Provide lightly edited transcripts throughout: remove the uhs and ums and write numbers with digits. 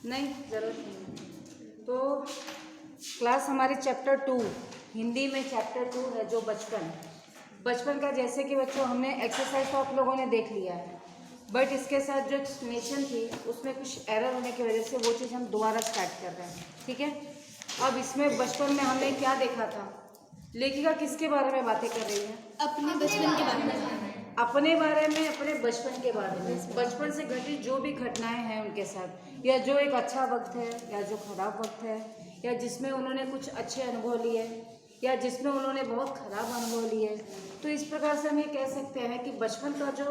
नहीं, ज़रूरत नहीं है। तो क्लास हमारी चैप्टर 2 हिंदी में चैप्टर 2 है जो बचपन का, जैसे कि बच्चों हमने एक्सरसाइज तो आप लोगों ने देख लिया है, बट इसके साथ जो एक्सप्लेनेशन थी उसमें कुछ एरर होने की वजह से वो चीज़ हम दोबारा स्टार्ट कर रहे हैं, ठीक है। अब इसमें बचपन में हमने क्या देखा था, लेखिका किसके बारे में बातें कर रही है? अपने बचपन के बारे में। अपने बारे में, अपने बचपन के बारे में, बचपन से घटित जो भी घटनाएं हैं उनके साथ, या जो एक अच्छा वक्त है या जो खराब वक्त है, या जिसमें उन्होंने कुछ अच्छे अनुभव लिए या जिसमें उन्होंने बहुत खराब अनुभव लिए। तो इस प्रकार से हम ये कह सकते हैं कि बचपन का जो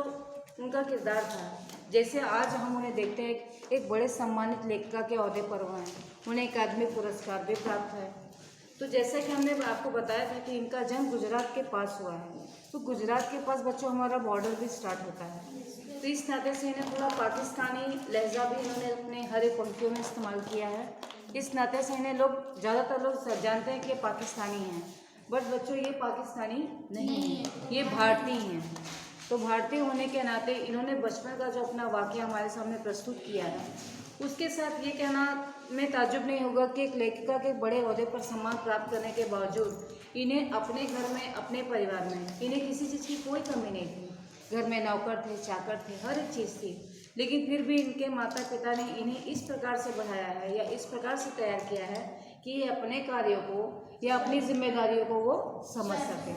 उनका किरदार था, जैसे आज हम उन्हें देखते हैं एक बड़े सम्मानित लेखिका के ओहदे पर हुए हैं, उन्हें अकादमी पुरस्कार भी प्राप्त है। तो जैसा कि हमने आपको बताया था कि इनका जन्म गुजरात के पास हुआ है, तो गुजरात के पास बच्चों हमारा बॉर्डर भी स्टार्ट होता है, तो इस नाते से इन्हें थोड़ा पाकिस्तानी लहजा भी इन्होंने अपने हर एक पंक्तियों में इस्तेमाल किया है। इस नाते से इन्हें लोग ज़्यादातर लोग जानते हैं कि ये पाकिस्तानी हैं, बट बच्चों ये पाकिस्तानी नहीं है, ये भारतीय हैं। तो भारतीय होने के नाते इन्होंने बचपन का जो अपना वाक़या हमारे सामने प्रस्तुत किया है, उसके साथ ये कहना में ताज्जुब नहीं होगा कि एक लेखिका के बड़े ओहदे पर सम्मान प्राप्त करने के बावजूद इन्हें अपने घर में, अपने परिवार में इन्हें किसी चीज़ की कोई कमी नहीं थी। घर में नौकर थे, चाकर थे, हर एक चीज़ थी, लेकिन फिर भी इनके माता पिता ने इन्हें इस प्रकार से बढ़ाया है या इस प्रकार से तैयार किया है कि ये अपने कार्यों को या अपनी जिम्मेदारियों को वो समझ सकें।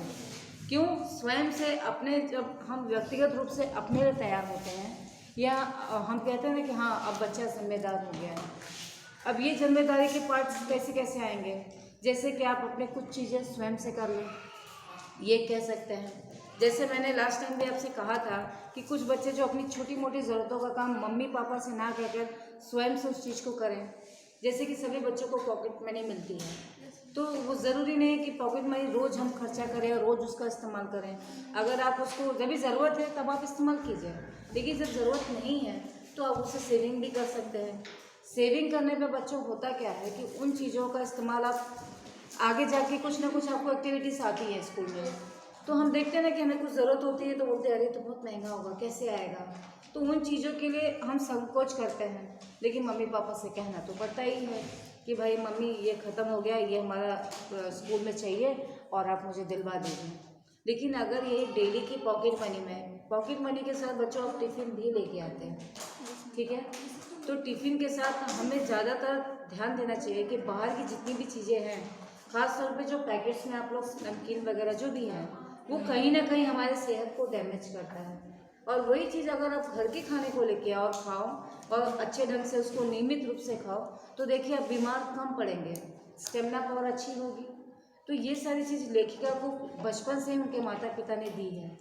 क्यों? स्वयं से अपने, जब हम व्यक्तिगत रूप से अपने लिए तैयार होते हैं या हम कहते हैं ना कि हाँ अब बच्चा जिम्मेदार हो गया है, अब ये जिम्मेदारी के पार्ट्स कैसे कैसे आएंगे, जैसे कि आप अपने कुछ चीज़ें स्वयं से कर लें, ये कह सकते हैं। जैसे मैंने लास्ट टाइम भी आपसे कहा था कि कुछ बच्चे जो अपनी छोटी मोटी ज़रूरतों का काम मम्मी पापा से ना कहकर स्वयं से उस चीज़ को करें। जैसे कि सभी बच्चों को पॉकेट मनी मिलती है, तो वो ज़रूरी नहीं है कि पॉकेट मनी रोज़ हम खर्चा करें और रोज़ उसका इस्तेमाल करें। अगर आप उसको जब भी ज़रूरत है तब आप इस्तेमाल कीजिए, लेकिन जब ज़रूरत नहीं है तो आप उससे सेविंग भी कर सकते हैं। सेविंग करने पे बच्चों होता क्या है कि उन चीज़ों का इस्तेमाल आप आगे जाके कुछ ना कुछ आपको एक्टिविटीज़ आती है स्कूल में, तो हम देखते हैं ना कि हमें कुछ ज़रूरत होती है तो बोलते हैं अरे तो बहुत महंगा होगा, कैसे आएगा, तो उन चीज़ों के लिए हम संकोच करते हैं, लेकिन मम्मी पापा से कहना तो पड़ता ही है कि भाई मम्मी ये ख़त्म हो गया, ये हमारा स्कूल में चाहिए और आप मुझे दिलवा दीजिए। लेकिन अगर ये डेली की पॉकेट मनी में, पॉकेट मनी के साथ बच्चों आप टिफ़िन भी लेके आते हैं, ठीक है, तो टिफ़िन के साथ हमें ज़्यादातर ध्यान देना चाहिए कि बाहर की जितनी भी चीज़ें हैं, ख़ास तौर पे जो पैकेट्स में आप लोग नमकीन वगैरह जो भी हैं, वो कहीं ना कहीं हमारे सेहत को डैमेज करता है। और वही चीज़ अगर आप घर के खाने को लेके आओ और खाओ और अच्छे ढंग से उसको नियमित रूप से खाओ, तो देखिए आप बीमार कम पड़ेंगे, स्टेमिना पावर अच्छी होगी। तो ये सारी चीज़ लेखिका को बचपन से उनके माता पिता ने दी है।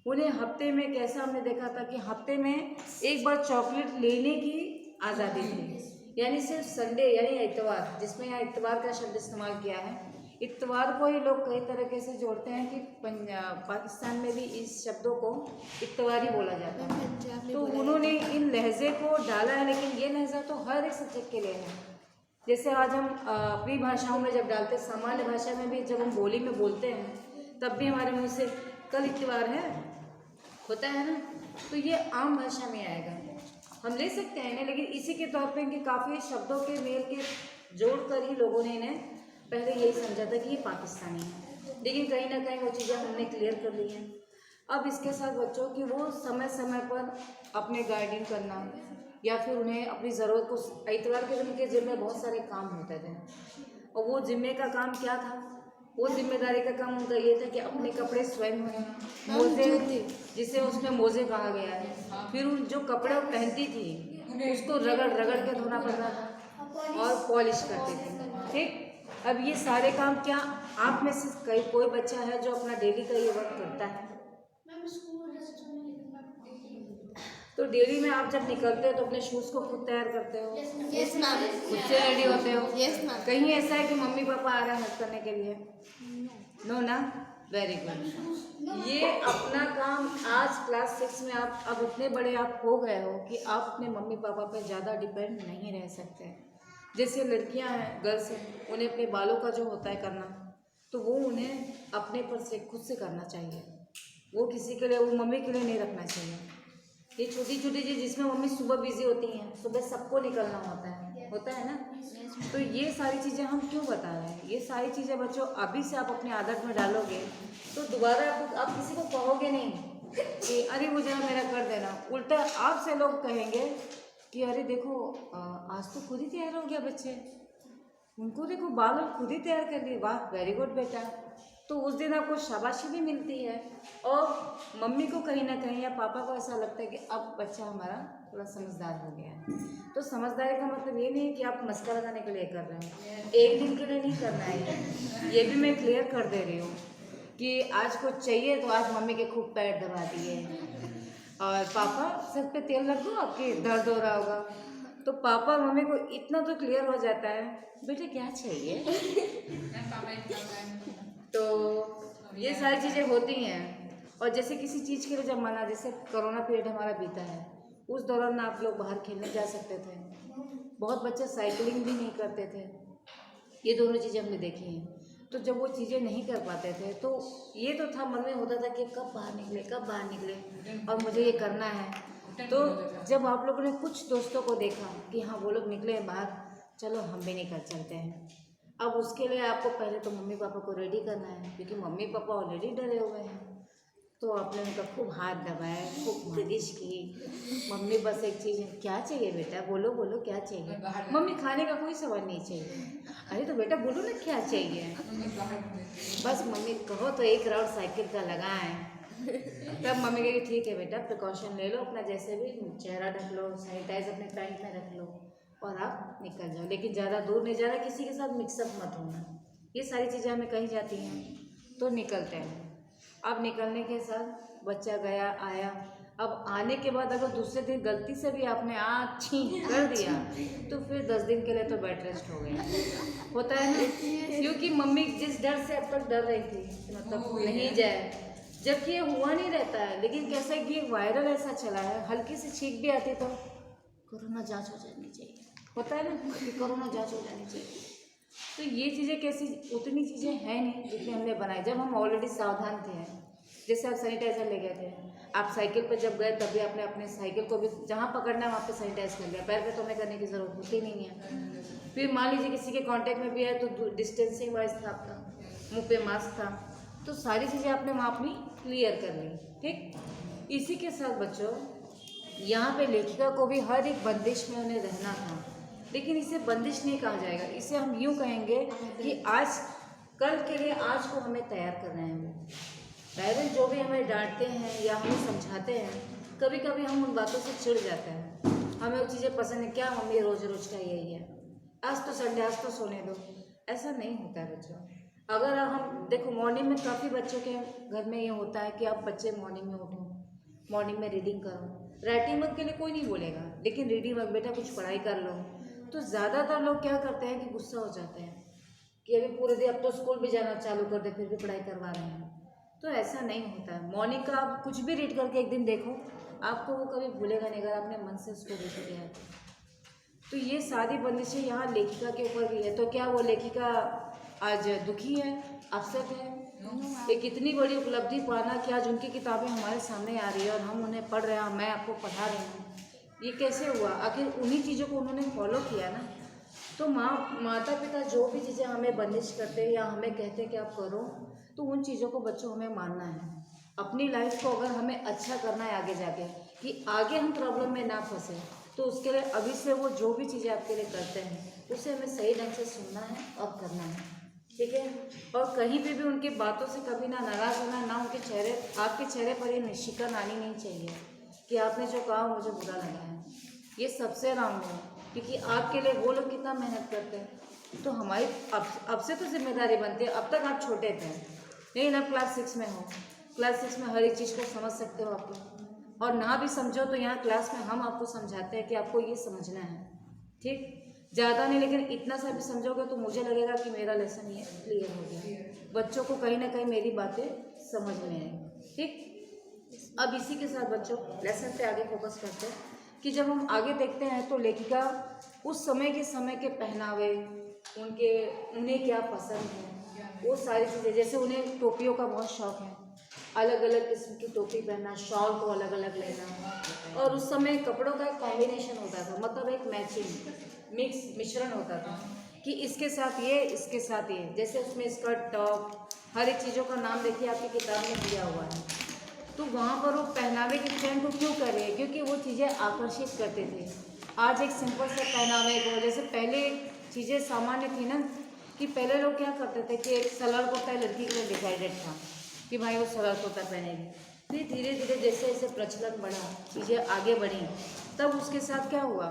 उन्हें हफ्ते में, कैसा हमने देखा था कि हफ्ते में एक बार चॉकलेट लेने की आज़ादी थी, यानी सिर्फ संडे यानी इतवार, जिसमें यहाँ इतवार का शब्द इस्तेमाल किया है। इतवार को ही लोग कई तरीके से जोड़ते हैं कि पाकिस्तान में भी इस शब्दों को इतवार ही बोला जाता है, तो उन्होंने इन लहजे को डाला है, लेकिन ये लहजा तो हर एक सब्जेक्ट के लिए है। जैसे आज हम अपनी भाषाओं में जब डालते, सामान्य भाषा में भी जब हम बोली में बोलते हैं तब भी हमारे मुँह से कल इतवार है होता है ना, तो ये आम भाषा में आएगा, हम ले सकते हैं इन्हें, लेकिन इसी के तौर पे इनके काफ़ी शब्दों के मेल के जोड़कर ही लोगों ने इन्हें पहले यही समझा था कि ये पाकिस्तानी है, लेकिन कहीं ना कहीं वो चीज़ें हमने क्लियर कर ली हैं। अब इसके साथ बच्चों की वो समय समय पर अपने गाइडिंग करना या फिर उन्हें अपनी ज़रूरत को, इतवार के दिन उनके जिम्मे बहुत सारे काम होते थे, और वो जिम्मे का काम क्या था, वो जिम्मेदारी का काम उनका ये था कि अपने कपड़े स्वयं धोने, मोजे, जिसे उसमें मोजे कहा गया है, फिर उन जो कपड़े वो पहनती थी उसको रगड़ रगड़ के धोना पड़ता था और पॉलिश करती थी, ठीक। अब ये सारे काम क्या आप में से कोई बच्चा है जो अपना डेली का ये वर्क करता है? तो डेली में आप जब निकलते हो तो अपने शूज़ को खुद तैयार करते हो? Yes ma'am. खुद से रेडी होते हो? Yes ma'am. कहीं ऐसा है कि मम्मी पापा आ रहे हैं हेल्प करने के लिए? नो ना, वेरी गुड। ये अपना काम आज क्लास 6 में आप अब इतने बड़े आप हो गए हो कि आप अपने मम्मी पापा पे ज़्यादा डिपेंड नहीं रह सकते। जैसे लड़कियां हैं, गर्ल्स हैं, उन्हें अपने बालों का जो होता है करना, तो वो उन्हें अपने पर से खुद से करना चाहिए, वो किसी के लिए, वो मम्मी के लिए नहीं रखना चाहिए। ये छोटी छोटी चीज़ जिसमें मम्मी सुबह बिजी होती हैं, सुबह सबको निकलना होता है, होता है ना। तो ये सारी चीज़ें हम क्यों बता रहे हैं, ये सारी चीज़ें बच्चों अभी से आप अपनी आदत में डालोगे तो दोबारा आप किसी को कहोगे नहीं कि अरे वो जरा मेरा कर देना। उल्टा आपसे लोग कहेंगे कि अरे देखो आज तो खुद ही तैयार हो गया बच्चे, उनको देखो बाल खुद ही तैयार कर लिए, वाह वेरी गुड बेटा। तो उस दिन आपको शाबाशी भी मिलती है और मम्मी को कहीं ना कहीं या पापा को ऐसा लगता है कि अब बच्चा हमारा थोड़ा समझदार हो गया है। तो समझदारी का मतलब ये नहीं है कि आप मस्का लगाने के लिए कर रहे हो, एक दिन के लिए नहीं करना है। ये भी मैं क्लियर कर दे रही हूँ कि आज कुछ चाहिए तो आज मम्मी के खूब पैर दबा दिए और पापा सर पे तेल रख दो आपके दर्द हो रहा होगा। तो पापा और मम्मी को इतना तो क्लियर हो जाता है बेटे क्या चाहिए। तो ये सारी चीज़ें होती हैं। और जैसे किसी चीज़ के लिए जब मना, जैसे कोरोना पीरियड हमारा बीता है, उस दौरान आप लोग बाहर खेलने जा सकते थे, बहुत बच्चे साइकिलिंग भी नहीं करते थे, ये दोनों चीज़ें हमने देखी हैं। तो जब वो चीज़ें नहीं कर पाते थे तो ये तो था मन में होता था कि कब बाहर निकले कब बाहर निकले और मुझे ये करना है। तो जब आप लोगों ने कुछ दोस्तों को देखा कि हाँ वो लोग निकले हैं बाहर, चलो हम भी निकल चलते हैं। अब उसके लिए आपको पहले तो मम्मी पापा को रेडी करना है, क्योंकि मम्मी पापा ऑलरेडी डरे हुए हैं। तो आपने उनका खूब हाथ दबाया, खूब मालिश की। मम्मी बस एक चीज़ है, क्या चाहिए बेटा, बोलो बोलो क्या चाहिए। मम्मी खाने का कोई सवाल नहीं चाहिए, अरे तो बेटा बोलो ना क्या चाहिए। बस मम्मी कहो तो एक राउंड साइकिल का लगाएं। तब मम्मी कहेगी ठीक है बेटा प्रिकॉशन ले लो अपना, जैसे भी चेहरा ढक लो, सैनिटाइज अपने पैंट में रख लो और आप निकल जाओ, लेकिन ज़्यादा दूर नहीं जाना, किसी के साथ मिक्सअप मत होना। ये सारी चीज़ें हमें कही जाती हैं। तो निकलते हैं। अब निकलने के साथ बच्चा गया आया, अब आने के बाद अगर दूसरे दिन गलती से भी आपने आछी कर दिया तो फिर 10 दिन के लिए तो बेड रेस्ट हो गया, होता है ना। क्योंकि मम्मी जिस डर से अब तक डर रही थी मतलब नहीं जाए, जबकि ये हुआ नहीं रहता है, लेकिन कैसा कि वायरल ऐसा चला है, हल्की सी छींक भी आती तो कोरोना जांच हो जानी चाहिए, होता है ना कि कोरोना जांच हो जानी चाहिए। तो ये चीज़ें कैसी, उतनी चीज़ें हैं नहीं जितनी हमने बनाई जब हम ऑलरेडी सावधान थे। जैसे आप सैनिटाइज़र ले गए थे, आप साइकिल पर जब गए तब भी आपने अपने साइकिल को भी जहाँ पकड़ना है वहाँ पे सैनिटाइज कर लिया, पैर पे तो हमें करने की ज़रूरत होती नहीं है। फिर मान लीजिए किसी के कांटेक्ट में भी है तो डिस्टेंसिंग वाइज था आपका, मुँह पे मास्क था, तो सारी चीज़ें आपने वहाँ अपनी क्लियर कर ली। ठीक, इसी के साथ बच्चों यहाँ पे लेखिका को भी हर एक बंदिश में उन्हें रहना था, लेकिन इसे बंदिश नहीं कहा जाएगा, इसे हम यूँ कहेंगे कि आज कल के लिए आज को हमें तैयार करना है। वो पेरेंट्स जो भी हमें डांटते हैं या हमें समझाते हैं, कभी कभी हम उन बातों से चिढ़ जाते हैं, हमें वो चीज़ें पसंद है, क्या मम्मी रोज़ रोज़ का यही है, आज तो संडे आज तो सोने दो। ऐसा नहीं होता है बच्चों। अगर हम देखो मॉर्निंग में काफ़ी बच्चों के घर में ये होता है कि आप बच्चे मॉर्निंग में उठो, मॉर्निंग में रीडिंग करो, राइटिंग वर्क के लिए कोई नहीं बोलेगा, लेकिन रीडिंग वर्क बेटा कुछ पढ़ाई कर लो। तो ज़्यादातर लोग क्या करते हैं कि गुस्सा हो जाते हैं कि अभी पूरे दिन अब तो स्कूल भी जाना चालू कर दे फिर भी पढ़ाई करवा रहे हैं। तो ऐसा नहीं होता है। मॉर्निंग का आप कुछ भी रीड करके एक दिन देखो, आपको वो कभी भूलेगा नहीं अगर आपने मन से उसको रीड किया है। तो ये सारी बंदिशें यहाँ लेखिका के ऊपर भी है। तो क्या वो लेखिका आज दुखी है, अपसेट है? एक इतनी बड़ी उपलब्धि पाना कि आज उनकी किताबें हमारे सामने आ रही है और हम उन्हें पढ़ रहे हैं, मैं आपको पढ़ा रही हूँ, ये कैसे हुआ? आखिर उन्हीं चीज़ों को उन्होंने फॉलो किया ना। तो माता पिता जो भी चीज़ें हमें बंदिश करते हैं या हमें कहते हैं कि आप करो, तो उन चीज़ों को बच्चों हमें मानना है। अपनी लाइफ को अगर हमें अच्छा करना है आगे जाके, कि आगे हम प्रॉब्लम में ना फंसे, तो उसके लिए अभी से वो जो भी चीज़ें आपके लिए करते हैं उसे हमें सही ढंग से सुनना है और करना है, ठीक है। और कहीं पे भी उनकी बातों से कभी ना नाराज़ होना, ना उनके चेहरे, आपके चेहरे पर ये शिकन आनी नहीं चाहिए कि आपने जो कहा मुझे बुरा लगा है। ये सबसे रॉन्ग है, क्योंकि आपके लिए वो लोग कितना मेहनत करते हैं। तो हमारी अब से तो जिम्मेदारी बनती है। अब तक आप छोटे थे, लेकिन अब क्लास 6 में हो, क्लास 6 में हर एक चीज़ को समझ सकते हो आप लोग, और ना भी समझो तो यहाँ क्लास में हम आपको समझाते हैं कि आपको ये समझना है, ठीक। ज़्यादा नहीं, लेकिन इतना सा भी समझोगे तो मुझे लगेगा कि मेरा लेसन ये क्लियर हो गया, बच्चों को कहीं ना कहीं मेरी बातें समझ में आई, ठीक। अब इसी के साथ बच्चों लेसन पे आगे फोकस करते हैं कि जब हम आगे देखते हैं तो लेखिका उस समय के पहनावे, उन्हें क्या पसंद है, वो सारी चीज़ें, जैसे उन्हें टोपियों का बहुत शौक़ है, अलग अलग किस्म की टोपी पहनना, शॉल को अलग अलग लेना, और उस समय कपड़ों का एक कॉम्बिनेशन होता था, मतलब एक मैचिंग। मिश्रण होता था कि इसके साथ ये, इसके साथ ये, जैसे उसमें स्कर्ट, टॉप, हर एक चीज़ों का नाम देखिए आपकी किताब में दिया हुआ है। तो वहाँ पर वो पहनावे के ट्रेंड को क्यों कर रहे हैं? क्योंकि वो चीज़ें आकर्षित करते थे। आज एक सिंपल से पहनावे को, जैसे पहले चीज़ें सामान्य थी ना, कि पहले लोग क्या करते थे कि एक सलवार कुर्ता लड़की के लिए डिसाइडेड था कि भाई वो सलवार कुर्ता पहनेगी। फिर धीरे धीरे जैसे जैसे प्रचलन बढ़ा, चीज़ें आगे बढ़ी, तब उसके साथ क्या हुआ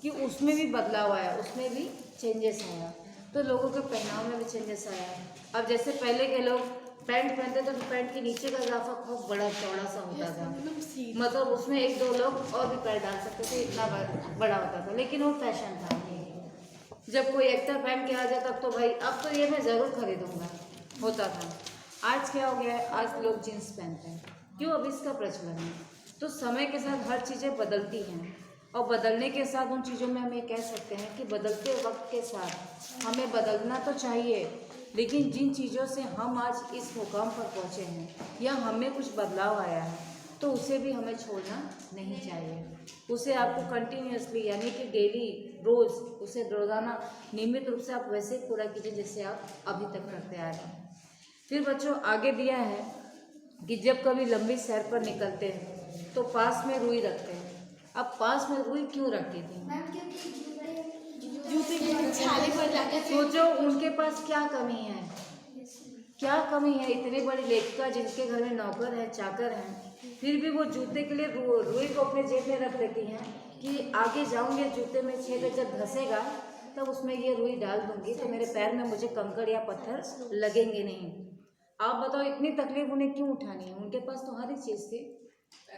कि उसमें भी बदलाव आया, उसमें भी चेंजेस आया, तो लोगों के पहनाव में भी चेंजेस आया। अब जैसे पहले के लोग पैंट पहनते थे तो पैंट के नीचे का इजाफा खूब बड़ा चौड़ा सा होता था, मतलब उसमें एक दो लोग और भी पैर डाल सकते थे, इतना बड़ा होता था, लेकिन वो फैशन था। जब कोई एक्टर पहन के आ जाता तो भाई अब तो ये मैं ज़रूर खरीदूंगा होता था। आज क्या हो गया है, आज लोग जीन्स पहनते हैं, क्यों? अब इसका प्रचलन है। तो समय के साथ हर चीज़ें बदलती हैं, और बदलने के साथ उन चीज़ों में हम ये कह सकते हैं कि बदलते वक्त के साथ हमें बदलना तो चाहिए, लेकिन जिन चीज़ों से हम आज इस मुकाम पर पहुँचे हैं या हमें कुछ बदलाव आया है तो उसे भी हमें छोड़ना नहीं चाहिए। उसे आपको कंटिन्यूअसली, यानी कि डेली, रोज़, उसे रोज़ाना नियमित रूप से आप वैसे पूरा कीजिए जैसे आप अभी तक करते आ रहे हैं। फिर बच्चों आगे दिया है कि जब कभी लंबी सैर पर निकलते हैं तो पास में रुई रखते हैं। अब पास में रुई क्यों रखी थी? जूते के छाले पर लाके सोचो उनके पास क्या कमी है, क्या कमी है? इतनी बड़ी लेखिका जिनके घर में नौकर है, चाकर हैं, फिर भी वो जूते के लिए रुई को अपने जेब में रख देती हैं कि आगे जाऊंगे, जूते में छेद जब धंसेगा तब उसमें ये रुई डाल दूंगी तो मेरे पैर में मुझे कंकड़ या पत्थर लगेंगे नहीं। आप बताओ इतनी तकलीफ उन्हें क्यों उठानी है? उनके पास तो हर एक चीज़ थी,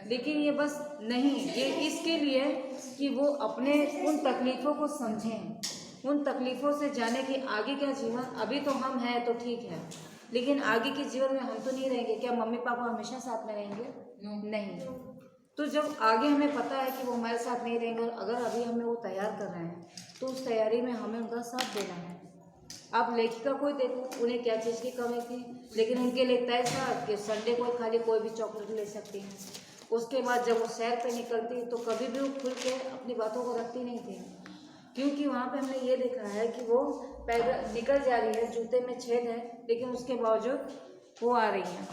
लेकिन ये बस नहीं, ये इसके लिए कि वो अपने उन तकलीफ़ों को समझें, उन तकलीफ़ों से जाने कि आगे का जीवन, अभी तो हम हैं तो ठीक है, लेकिन आगे के जीवन में हम तो नहीं रहेंगे। क्या मम्मी पापा हमेशा साथ में रहेंगे? नहीं। तो जब आगे हमें पता है कि वो हमारे साथ नहीं रहेंगे और अगर अभी हमें वो तैयार कर रहे हैं तो उस तैयारी में हमें उनका साथ देना है। आप लेखिका को देखो, उन्हें क्या चीज़ की कमी थी, लेकिन उनके लिए तय था कि संडे को खाली कोई भी चॉकलेट ले सकती हैं। उसके बाद जब वो सैर पे निकलती तो कभी भी वो खुल के अपनी बातों को रखती नहीं थी, क्योंकि वहाँ पे हमने ये देखा है कि वो पैदल निकल जा रही है, जूते में छेद है, लेकिन उसके बावजूद वो आ रही हैं।